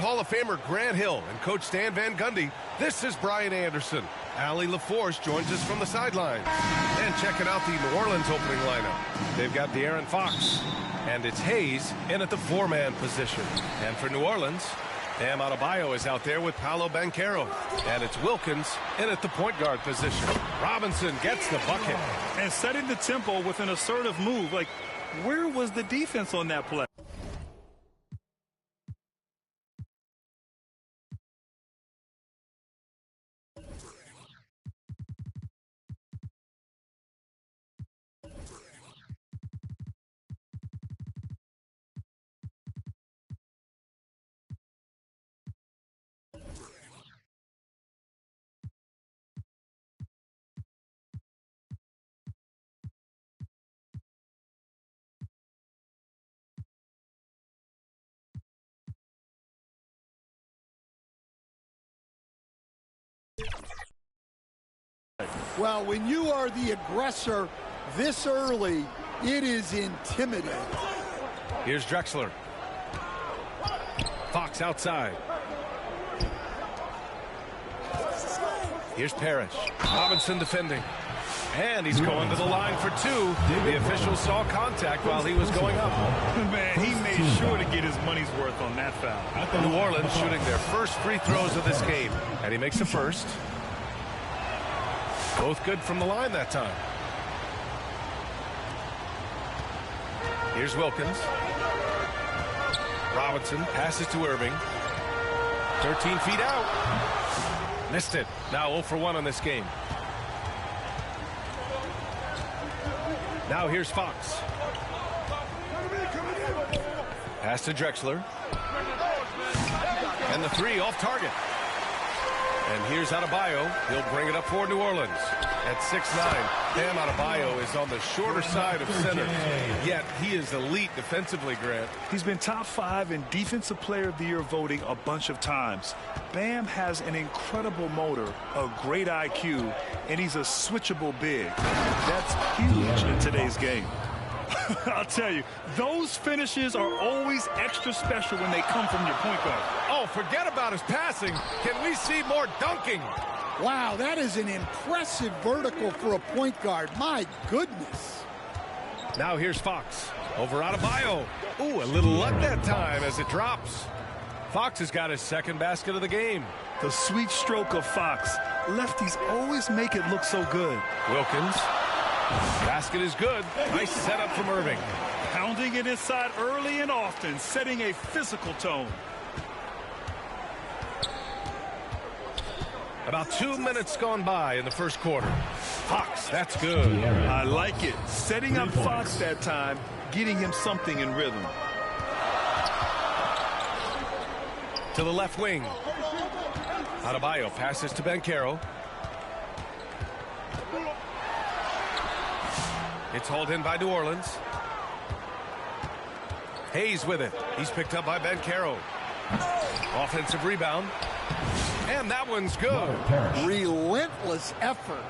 Hall of Famer Grant Hill and Coach Stan Van Gundy, this is Brian Anderson. Allie LaForce joins us from the sidelines. And checking out the New Orleans opening lineup. They've got De'Aaron Fox, and it's Hayes in at the 4-man position. And for New Orleans, Bam Adebayo is out there with Paolo Banchero. And it's Wilkins in at the point guard position. Robinson gets the bucket. And setting the tempo with an assertive move. Like, where was the defense on that play? Well, when you are the aggressor this early, it is intimidating. Here's Drexler. Fox outside. Here's Parrish. Robinson defending. And he's going to the line for two. The official saw contact while he was going up. Man, he made sure to get his money's worth on that foul. New Orleans shooting their first free throws of this game. And he makes the first. Both good from the line that time. Here's Wilkins. Robinson passes to Irving. 13 feet out. Missed it. Now 0 for 1 on this game. Now here's Fox. Pass to Drexler. And the three off target. And here's Adebayo. He'll bring it up for New Orleans. At 6'9", Bam Adebayo is on the shorter side of center. Yet he is elite defensively, Grant. He's been top 5 in Defensive Player of the Year voting a bunch of times. Bam has an incredible motor, a great IQ, and he's a switchable big. That's huge in today's game. I'll tell you, those finishes are always extra special when they come from your point guard. Oh, forget about his passing. Can we see more dunking? Wow, that is an impressive vertical for a point guard. My goodness. Now here's Fox. Over Adebayo. Ooh, a little luck that time as it drops. Fox has got his second basket of the game. The sweet stroke of Fox. Lefties always make it look so good. Wilkins. Basket is good. Nice setup from Irving. Pounding it inside early and often, setting a physical tone. About 2 minutes gone by in the first quarter. Fox, that's good. I like it. Setting up Fox that time, getting him something in rhythm. To the left wing. Adebayo passes to Banchero. It's hauled in by New Orleans. Hayes with it. He's picked up by Banchero. Offensive rebound. And that one's good. Relentless effort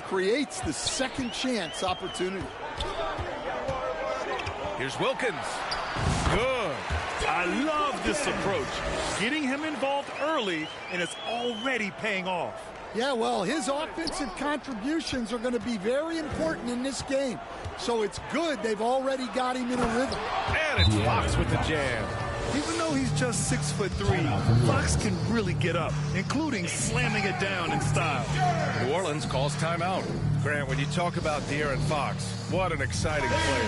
creates the second chance opportunity. Here's Wilkins. Good. I love this approach. Getting him involved early, and it's already paying off. Yeah, well, his offensive contributions are going to be very important in this game. So it's good they've already got him in a rhythm. And it's Fox with the jam. Even though he's just 6'3", Fox can really get up, including slamming it down in style. New Orleans calls timeout. Grant, when you talk about De'Aaron Fox, what an exciting player.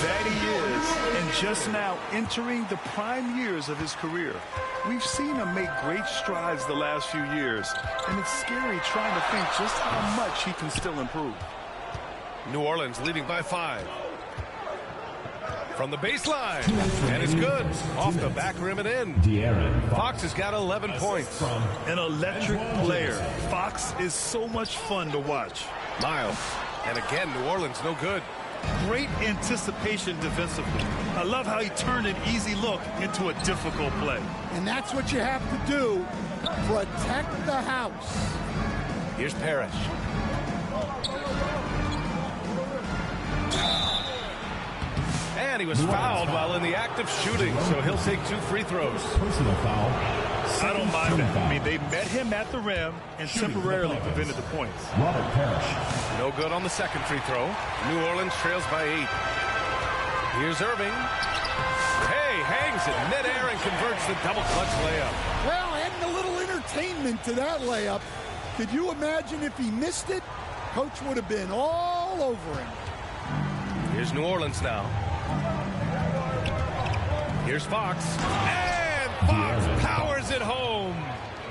That he is, and just now entering the prime years of his career. We've seen him make great strides the last few years, and it's scary trying to think just how much he can still improve. New Orleans leading by 5. From the baseline, and it's good. Off the back rim and in. Fox has got 11 points. An electric player. Fox is so much fun to watch. Miles, and again, New Orleans no good. Great anticipation defensively. I love how he turned an easy look into a difficult play. And that's what you have to do. Protect the house. Here's Parrish. And he was fouled while in the act of shooting, so he'll take 2 free throws. Personal foul. I don't mind that. I mean, they met him at the rim and temporarily prevented the points. No good on the second free throw. New Orleans trails by 8. Here's Irving. Hey, hangs it midair and converts the double clutch layup. Well, adding a little entertainment to that layup. Could you imagine if he missed it? Coach would have been all over him. Here's New Orleans now. Here's Fox. And Fox powers it home.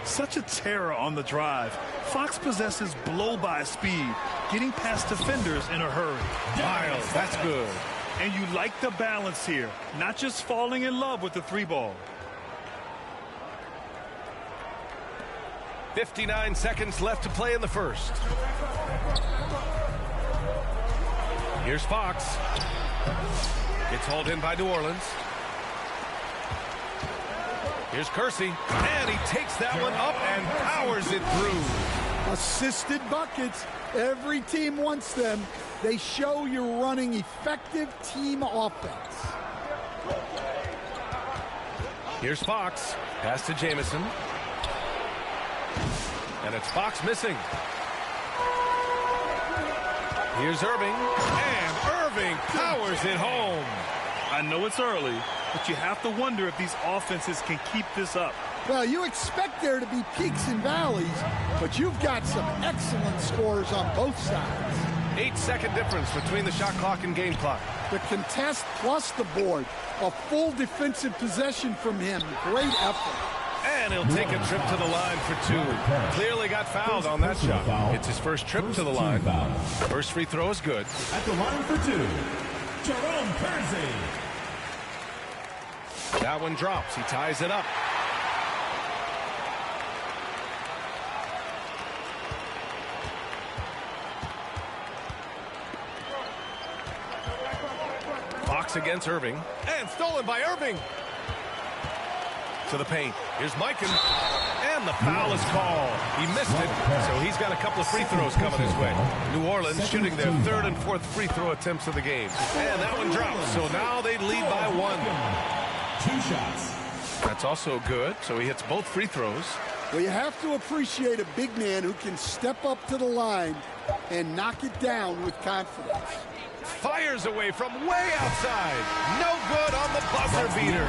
Such a terror on the drive. Fox possesses blow-by speed, getting past defenders in a hurry. Miles, that's good. And you like the balance here, not just falling in love with the 3-ball. 59 seconds left to play in the first. Here's Fox. Gets hauled in by New Orleans. Here's Kersey. And he takes that one up and powers it through. Assisted buckets. Every team wants them. They show you're running effective team offense. Here's Fox. Pass to Jamison. And it's Fox missing. Here's Irving. And Irving powers it home. I know it's early, but you have to wonder if these offenses can keep this up. Well, you expect there to be peaks and valleys, but you've got some excellent scores on both sides. 8-second difference between the shot clock and game clock. The contest plus the board. A full defensive possession from him. Great effort. And he'll take a trip to the line for 2. Clearly got fouled on that shot. It's his first trip to the line. First free throw is good. At the line for 2, Jerome Kersey. That one drops. He ties it up. Fox against Irving. And stolen by Irving. To the paint. Here's Mikan. And the foul is called. He missed it, so he's got a couple of free throws coming his way. New Orleans shooting their 3rd and 4th free throw attempts of the game. And that one drops, so now they lead by 1. 2 shots. That's also good, so he hits both free throws. Well, you have to appreciate a big man who can step up to the line and knock it down with confidence. Fires away from way outside. No good on the buzzer beater.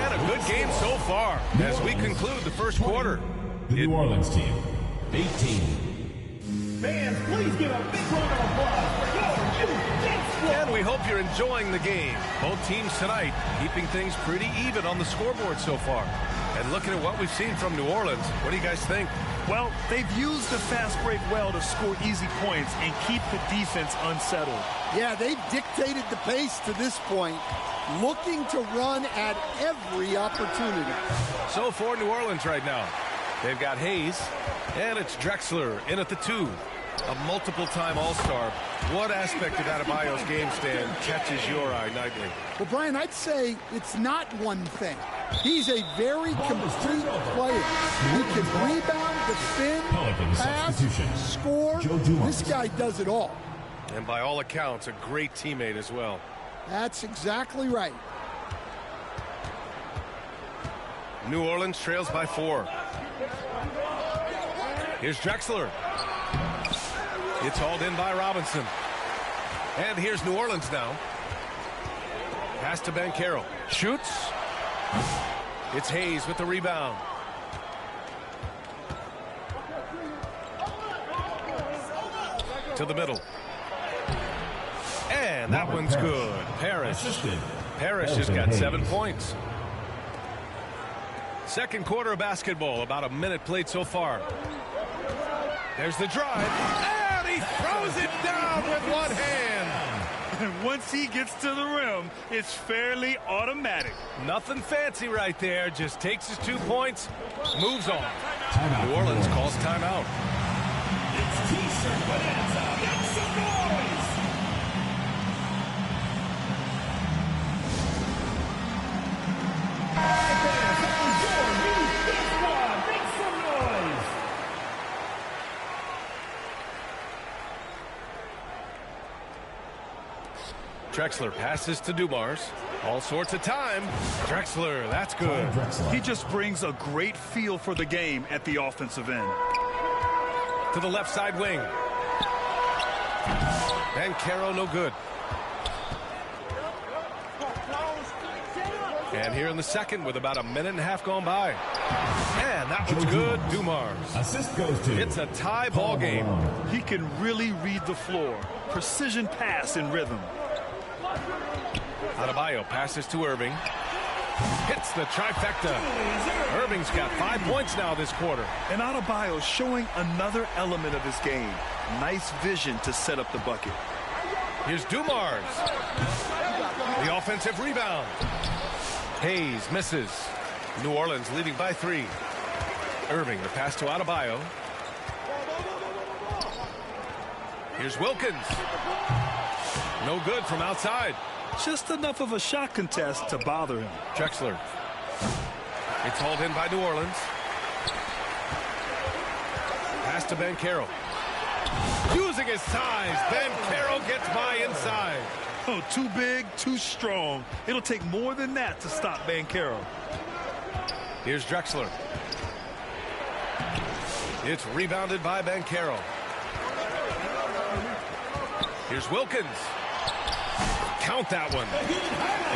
And a good game so far as we conclude the first quarter. The New Orleans team, 18. Fans, please give a big round of applause for your And we hope you're enjoying the game. Both teams tonight keeping things pretty even on the scoreboard so far. And looking at what we've seen from New Orleans, what do you guys think? Well, they've used the fast break well to score easy points and keep the defense unsettled. Yeah, they've dictated the pace to this point, looking to run at every opportunity. So for New Orleans right now, they've got Hayes, and it's Drexler in at the 2. A multiple-time All-Star. What aspect of Adebayo's game stand catches your eye nightly? Well, Brian, I'd say it's not one thing. He's a very complete player. He can rebound, defend, pass, score. This guy does it all. And by all accounts, a great teammate as well. That's exactly right. New Orleans trails by 4. Here's Drexler. It's hauled in by Robinson. And here's New Orleans now. Pass to Banchero. Shoots. It's Hayes with the rebound. To the middle. And that one's good. Parrish has got 7 points. Second quarter of basketball. About a minute played so far. There's the drive. And he throws it down with one hand. And once he gets to the rim, it's fairly automatic. Nothing fancy right there. Just takes his 2 points, moves on. New Orleans calls timeout. It's T-shirt bonanza. Make some noise. Make some noise. Drexler passes to Dumars. All sorts of time. Drexler, that's good. He just brings a great feel for the game at the offensive end. To the left side wing. Bancaro, no good. And here in the second with about a minute and a half gone by. And that was good, Dumars. Assist goes to. It's a tie ball game. He can really read the floor. Precision pass in rhythm. Adebayo passes to Irving. Hits the trifecta. Irving's got 5 points now this quarter. And Adebayo showing another element of his game. Nice vision to set up the bucket. Here's Dumars. The offensive rebound. Hayes misses. New Orleans leading by 3. Irving, the pass to Adebayo. Here's Wilkins. No good from outside. Just enough of a shot contest to bother him. Drexler. It's hauled in by New Orleans. Pass to Bancaro. Using his size, Bancaro gets by inside. Oh, too big, too strong. It'll take more than that to stop Bancaro. Here's Drexler. It's rebounded by Bancaro. Here's Wilkins. Count that one.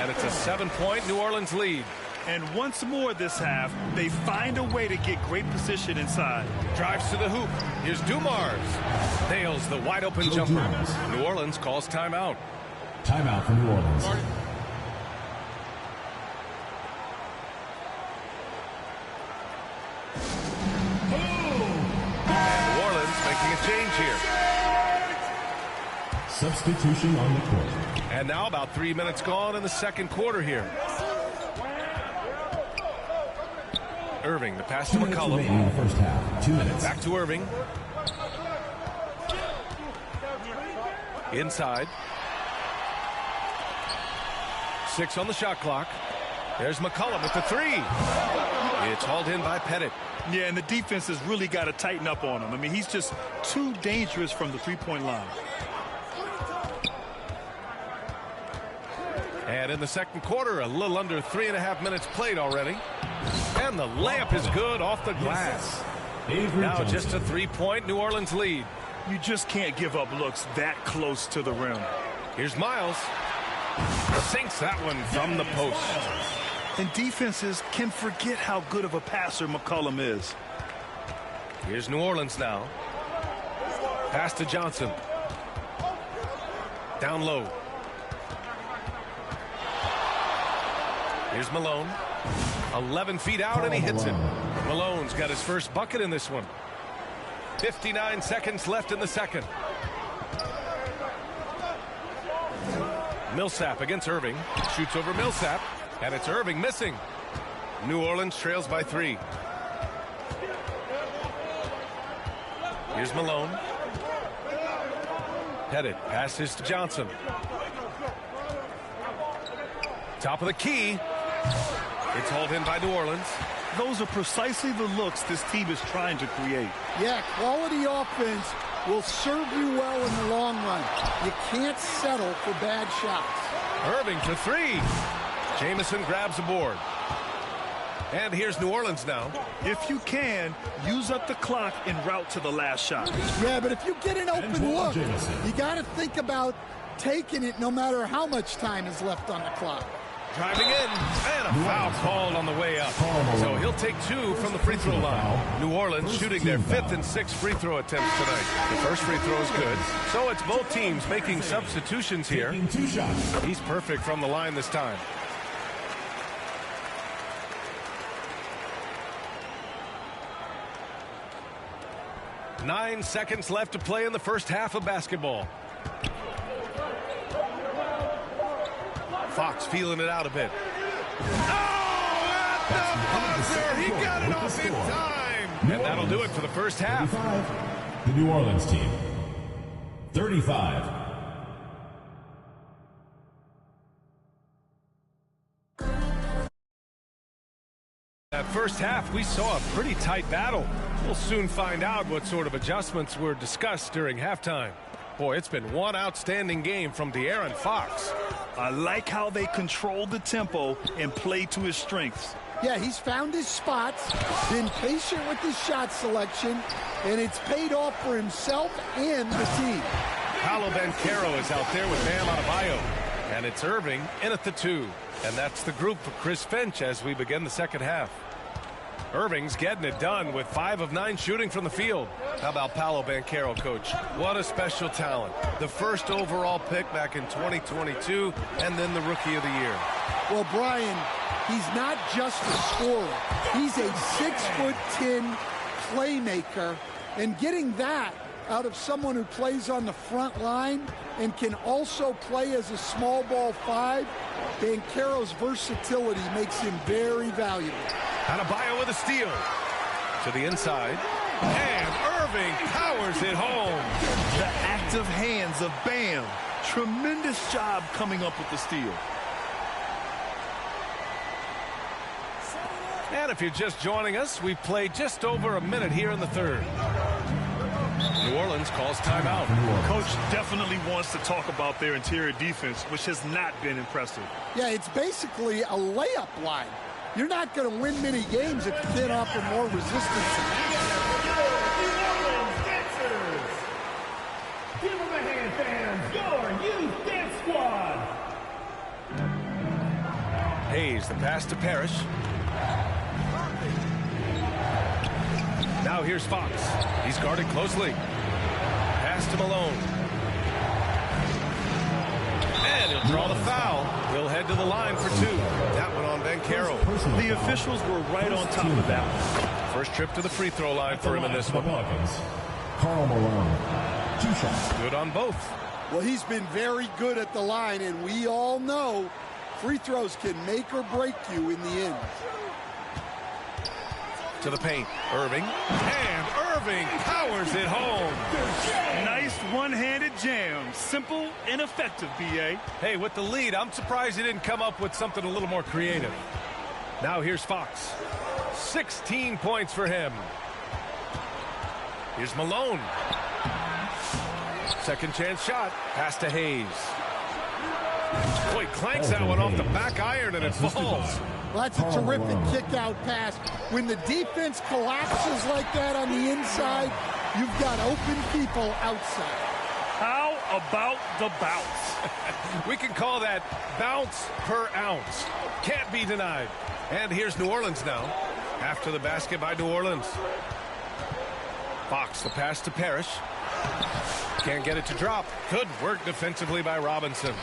And it's a 7-point New Orleans lead. And once more this half, they find a way to get great position inside. Drives to the hoop. Here's Dumars. Nails the wide open jumper. Dumars. New Orleans calls timeout. Timeout for New Orleans. And New Orleans making a change here. Substitution on the court. And now about 3 minutes gone in the second quarter here. Irving, the pass to 2 minutes McCollum. remaining in the first half. 2 minutes. Back to Irving. Inside. 6 on the shot clock. There's McCollum with the 3. It's hauled in by Pettit. Yeah, and the defense has really got to tighten up on him. I mean, he's just too dangerous from the three-point line. And in the second quarter, a little under 3.5 minutes played already. And the layup is good off the glass. Now just a 3-point New Orleans lead. You just can't give up looks that close to the rim. Here's Miles. Sinks that one from the post. And defenses can forget how good of a passer McCollum is. Here's New Orleans now. Pass to Johnson. Down low. Here's Malone. 11 feet out and he hits it. Malone's got his first bucket in this one. 59 seconds left in the second. Millsap against Irving. Shoots over Millsap. And it's Irving missing. New Orleans trails by 3. Here's Malone. Pettit passes to Johnson. Top of the key. It's hauled in by New Orleans. Those are precisely the looks this team is trying to create. Yeah, quality offense will serve you well in the long run. You can't settle for bad shots. Irving for 3. Jamison grabs the board. And here's New Orleans now. If you can, use up the clock en route to the last shot. Yeah, but if you get an open look, you got to think about taking it no matter how much time is left on the clock. Driving in, and a foul called on the way up. So he'll take 2 from the free throw line. New Orleans shooting their 5th and 6th free throw attempts tonight. The first free throw is good. So it's both teams making substitutions here. He's perfect from the line this time. Nine seconds left to play in the first half of basketball. Fox feeling it out a bit. Oh, at the buzzer! He got it off in time! And that'll do it for the first half. The New Orleans team. 35. That first half, we saw a pretty tight battle. We'll soon find out what sort of adjustments were discussed during halftime. Boy, it's been one outstanding game from De'Aaron Fox. I like how they control the tempo and play to his strengths. Yeah, he's found his spots, been patient with his shot selection, and it's paid off for himself and the team. Paolo Banchero is out there with Bam Adebayo. And it's Irving in at the 2. And that's the group for Chris Finch as we begin the second half. Irving's getting it done with 5 of 9 shooting from the field. How about Paolo Banchero, Coach? What a special talent. The first overall pick back in 2022, and then the Rookie of the Year. Well, Brian, he's not just a scorer. He's a 6'10" playmaker, and getting that out of someone who plays on the front line and can also play as a small ball 5, Banchero's versatility makes him very valuable. Adebayo with a steal. To the inside. And Irving powers it home. The active hands of Bam. Tremendous job coming up with the steal. And if you're just joining us, we've played just over a minute here in the third. New Orleans calls timeout. Coach definitely wants to talk about their interior defense, which has not been impressive. Yeah, it's basically a layup line. You're not going to win many games if you can't offer more resistance. Give them a hand, fans. Your youth dance squad. Hayes, the pass to Parrish. Now here's Fox. He's guarded closely. Pass to Malone. And he'll draw the foul. He'll head to the line for 2. That one on Banchero. The officials were right on top of that one. First trip to the free throw line for him in this one. Karl Malone, 2 shots. Good on both. Well, he's been very good at the line, and we all know free throws can make or break you in the end. To the paint. Irving. And Irving powers it home. Nice one-handed jam. Simple and effective, B.A. Hey, with the lead, I'm surprised he didn't come up with something a little more creative. Now here's Fox. 16 points for him. Here's Malone. Second chance shot. Pass to Hayes. Boy, clanks that one off the back iron and it falls. Well, that's a terrific kick-out pass. When the defense collapses like that on the inside, you've got open people outside. How about the bounce? We can call that bounce per ounce. Can't be denied. And here's New Orleans now. After the basket by New Orleans. Fox, the pass to Parrish. Can't get it to drop. Good work defensively by Robinson.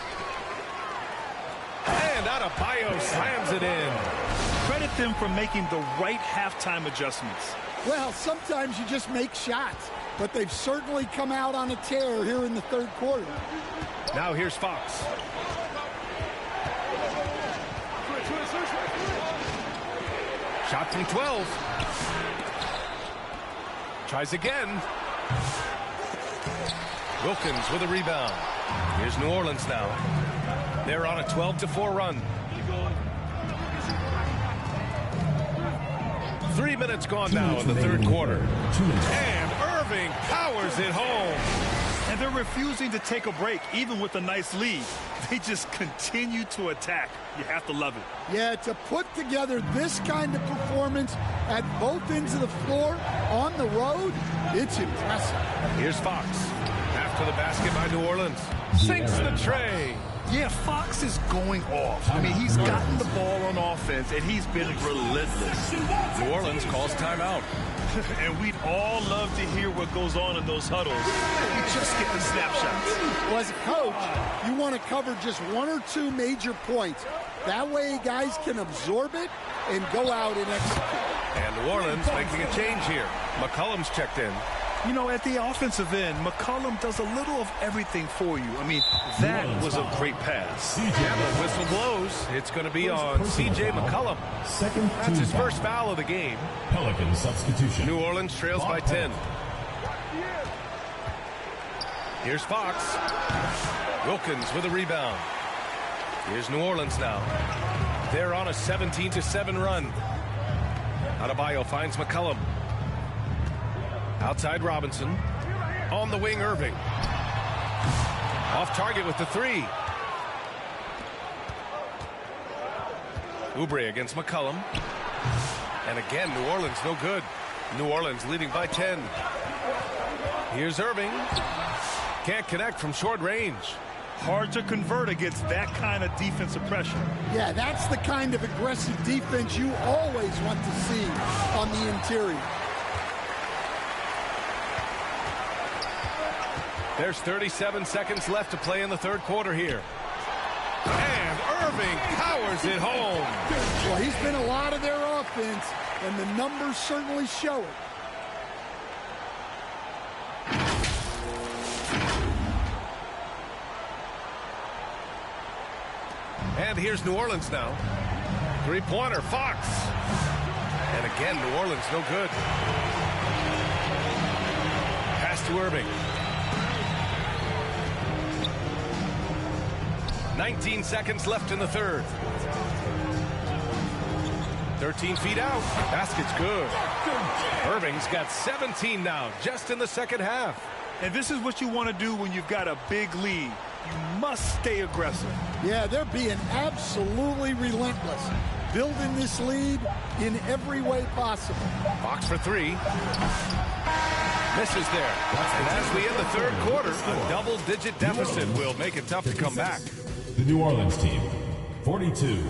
And Adebayo slams it in. Credit them for making the right halftime adjustments. Well, sometimes you just make shots, but they've certainly come out on a tear here in the third quarter. Now here's Fox. Shot from 12. Tries again. Wilkins with a rebound. Here's New Orleans now. They're on a 12-4 run. 3 minutes gone now in the third quarter. And Irving powers it home. And they're refusing to take a break, even with a nice lead. They just continue to attack. You have to love it. Yeah, to put together this kind of performance at both ends of the floor on the road, it's impressive. Here's Fox. After the basket by New Orleans. Sinks the tray. Yeah, Fox is going off. I mean, he's gotten the ball on offense, and he's been relentless. New Orleans calls timeout. And we'd all love to hear what goes on in those huddles. We just get the snapshots. Well, as a coach, you want to cover just 1 or 2 major points. That way guys can absorb it and go out and execute. And New Orleans making a change here. McCollum's checked in. You know, at the offensive end, McCollum does a little of everything for you. I mean, that was a great pass. And the whistle blows. It's going to be on C.J. McCollum. That's his first foul of the game. Pelican substitution. New Orleans trails by 10. Here's Fox. Wilkins with a rebound. Here's New Orleans now. They're on a 17-7 run. Adebayo finds McCollum. Outside Robinson. On the wing, Irving. Off target with the three. Oubre against McCollum. And again, New Orleans no good. New Orleans leading by 10. Here's Irving. Can't connect from short range. Hard to convert against that kind of defensive pressure. Yeah, that's the kind of aggressive defense you always want to see on the interior. There's 37 seconds left to play in the third quarter here. And Irving powers it home. Well, he's been a lot of their offense, and the numbers certainly show it. And here's New Orleans now. Three-pointer, Fox. And again, New Orleans no good. Pass to Irving. 19 seconds left in the third. 13 feet out. Basket's good. Irving's got 17 now, just in the second half. And this is what you want to do when you've got a big lead. You must stay aggressive. Yeah, they're being absolutely relentless, building this lead in every way possible. Fox for three. Misses there. And as we end the third quarter, a double-digit deficit will make it tough to come back. The New Orleans team, 42.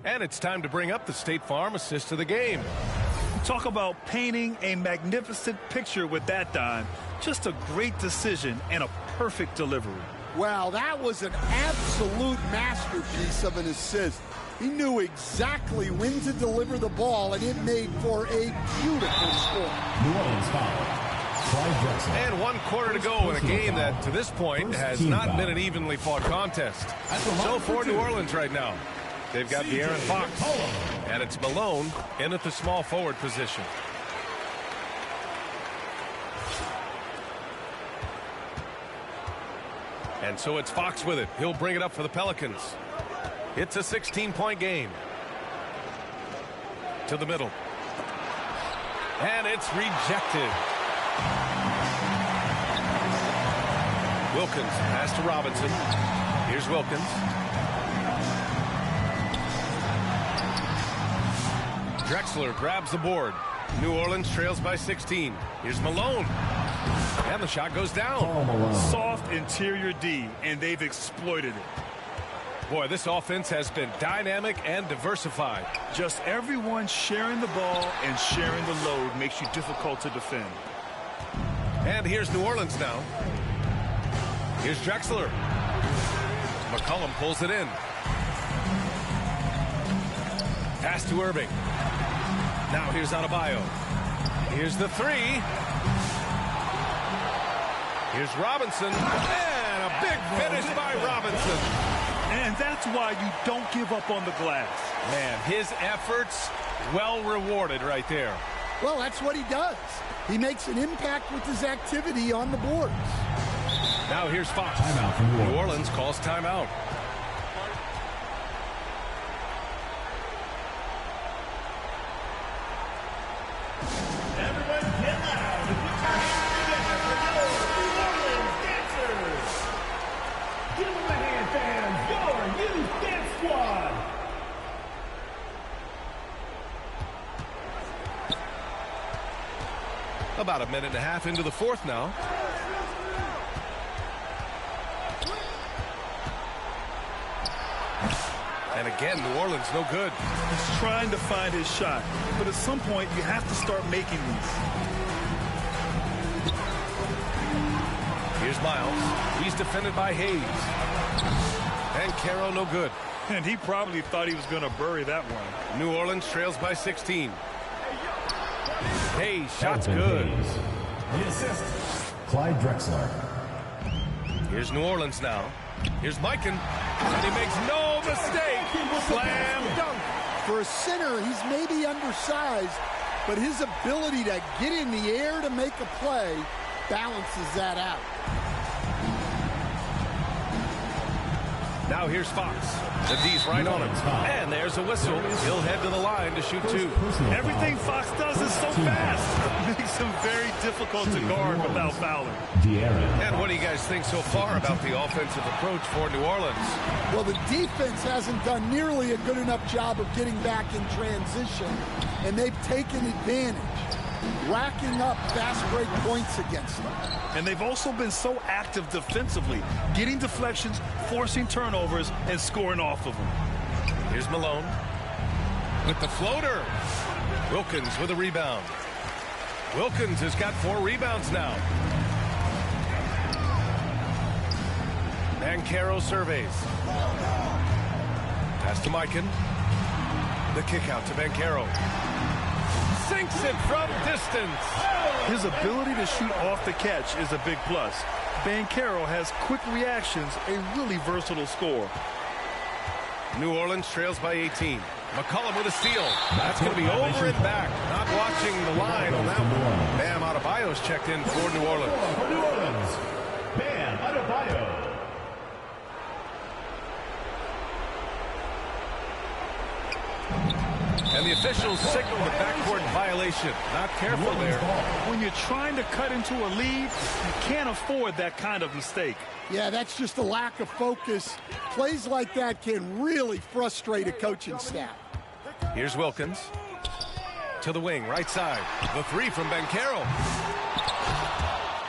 And it's time to bring up the State Farm assist of the game. Talk about painting a magnificent picture with that dime. Just a great decision and a perfect delivery. Wow, that was an absolute masterpiece of an assist. He knew exactly when to deliver the ball, and it made for a beautiful score. New Orleans foul. And 1 quarter to go in a game that, to this point, has not been an evenly fought contest. So for New Orleans right now, they've got De'Aaron Fox, and it's Malone in at the small forward position. And so it's Fox with it. He'll bring it up for the Pelicans. It's a 16-point game. To the middle. And it's rejected. Wilkins pass to Robinson. Here's Wilkins. Drexler grabs the board. New Orleans trails by 16. Here's Malone. And the shot goes down. Soft interior D, and they've exploited it. Boy, this offense has been dynamic and diversified. Just everyone sharing the ball and sharing the load makes you difficult to defend. And here's New Orleans now. Here's Drexler. McCollum pulls it in. Pass to Irving. Now here's Adebayo. Here's the three. Here's Robinson. And a big finish by Robinson. And that's why you don't give up on the glass. Man, his efforts well rewarded right there. Well, that's what he does. He makes an impact with his activity on the boards. Now here's Fox. Timeout from New Orleans calls timeout. Everyone get loud and put your hands together for your New Orleans dancers. Give them a hand, fans. Your youth dance squad. About a minute and a half into the fourth now. And again, New Orleans no good. He's trying to find his shot, but at some point you have to start making these. Here's Miles. He's defended by Hayes. And Caro no good. And he probably thought he was going to bury that one. New Orleans trails by 16. Hayes, shot's good. The assist, Clyde Drexler. Here's New Orleans now. Here's Mikan. And he makes no mistake. Slam dunk. For a center, he's maybe undersized, but his ability to get in the air to make a play balances that out. Now here's Fox. The D's right on him. And there's a whistle. He'll head to the line to shoot two. Everything Fox does is so fast. It makes makes him very difficult to guard without fouling. And what do you guys think so far about the offensive approach for New Orleans? Well, the defense hasn't done nearly a good enough job of getting back in transition, and they've taken advantage, racking up fast break points against them. And they've also been so active defensively, getting deflections, forcing turnovers, and scoring off of them. Here's Malone with the floater. Wilkins with a rebound. Wilkins has got 4 rebounds now. Banchero surveys. Pass to Mikan. The kick out to Banchero. Sinks it from distance. His ability to shoot off the catch is a big plus. Banchero has quick reactions, a really versatile scorer. New Orleans trails by 18. McCollum with a steal. That's going to be over and back. Not watching the line on that one. Bam Adebayo's checked in for New Orleans. For New Orleans, Bam Adebayo. And the officials signal the backcourt violation. Not careful there. When you're trying to cut into a lead, you can't afford that kind of mistake. Yeah, that's just a lack of focus. Plays like that can really frustrate a coaching staff. Here's Wilkins. To the wing, right side. The 3 from Banchero.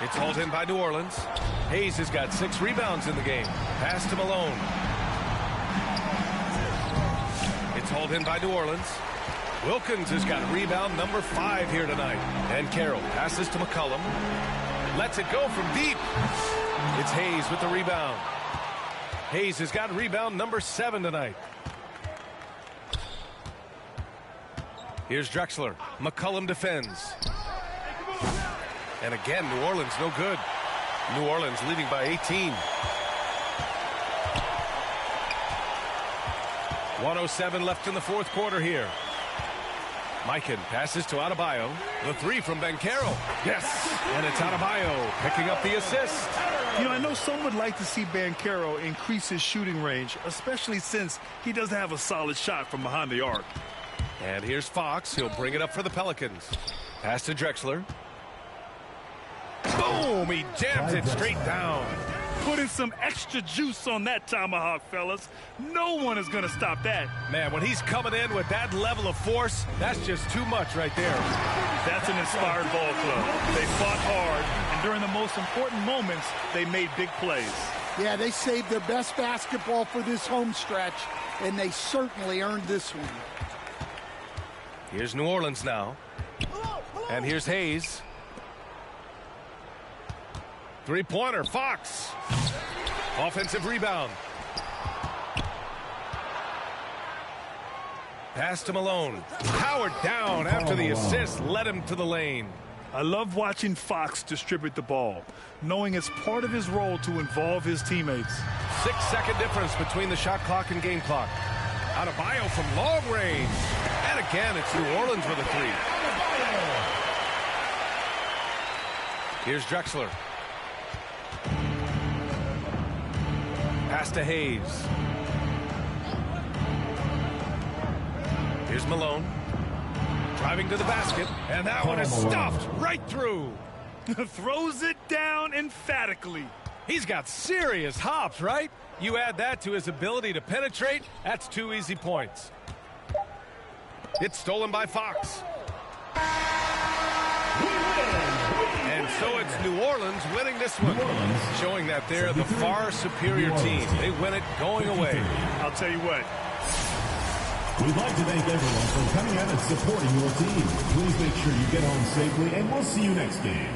It's hauled in by New Orleans. Hayes has got 6 rebounds in the game. Pass to Malone. It's hauled in by New Orleans. Wilkins has got rebound number 5 here tonight. And Carroll passes to McCollum. Lets it go from deep. It's Hayes with the rebound. Hayes has got rebound number 7 tonight. Here's Drexler. McCollum defends. And again, New Orleans no good. New Orleans leading by 18. 1:07 left in the 4th quarter here. Mikan passes to Adebayo. The 3 from Banchero. Yes! And it's Adebayo picking up the assist. You know, I know some would like to see Banchero increase his shooting range, especially since he doesn't have a solid shot from behind the arc. And here's Fox. He'll bring it up for the Pelicans. Pass to Drexler. Boom! He jams it straight down. Putting some extra juice on that tomahawk, fellas. No one is going to stop that. Man, when he's coming in with that level of force, that's just too much right there. That's an inspired ball club. They fought hard, and during the most important moments, they made big plays. Yeah, they saved their best basketball for this home stretch, and they certainly earned this one. Here's New Orleans now. And here's Hayes. 3-pointer, Fox. Offensive rebound. Pass to Malone. Powered down after the assist led him to the lane. I love watching Fox distribute the ball, knowing it's part of his role to involve his teammates. 6-second difference between the shot clock and game clock. Adebayo from long range. And again, it's New Orleans with a 3. Here's Drexler. Pass to Hayes. Here's Malone. Driving to the basket. And that one is stuffed right through. Throws it down emphatically. He's got serious hops, right? You add that to his ability to penetrate, that's 2 easy points. It's stolen by Fox. And so it's New Orleans winning this one, showing that they're the far superior team. They win it going away. I'll tell you what. We'd like to thank everyone for coming out and supporting your team. Please make sure you get home safely, and we'll see you next game.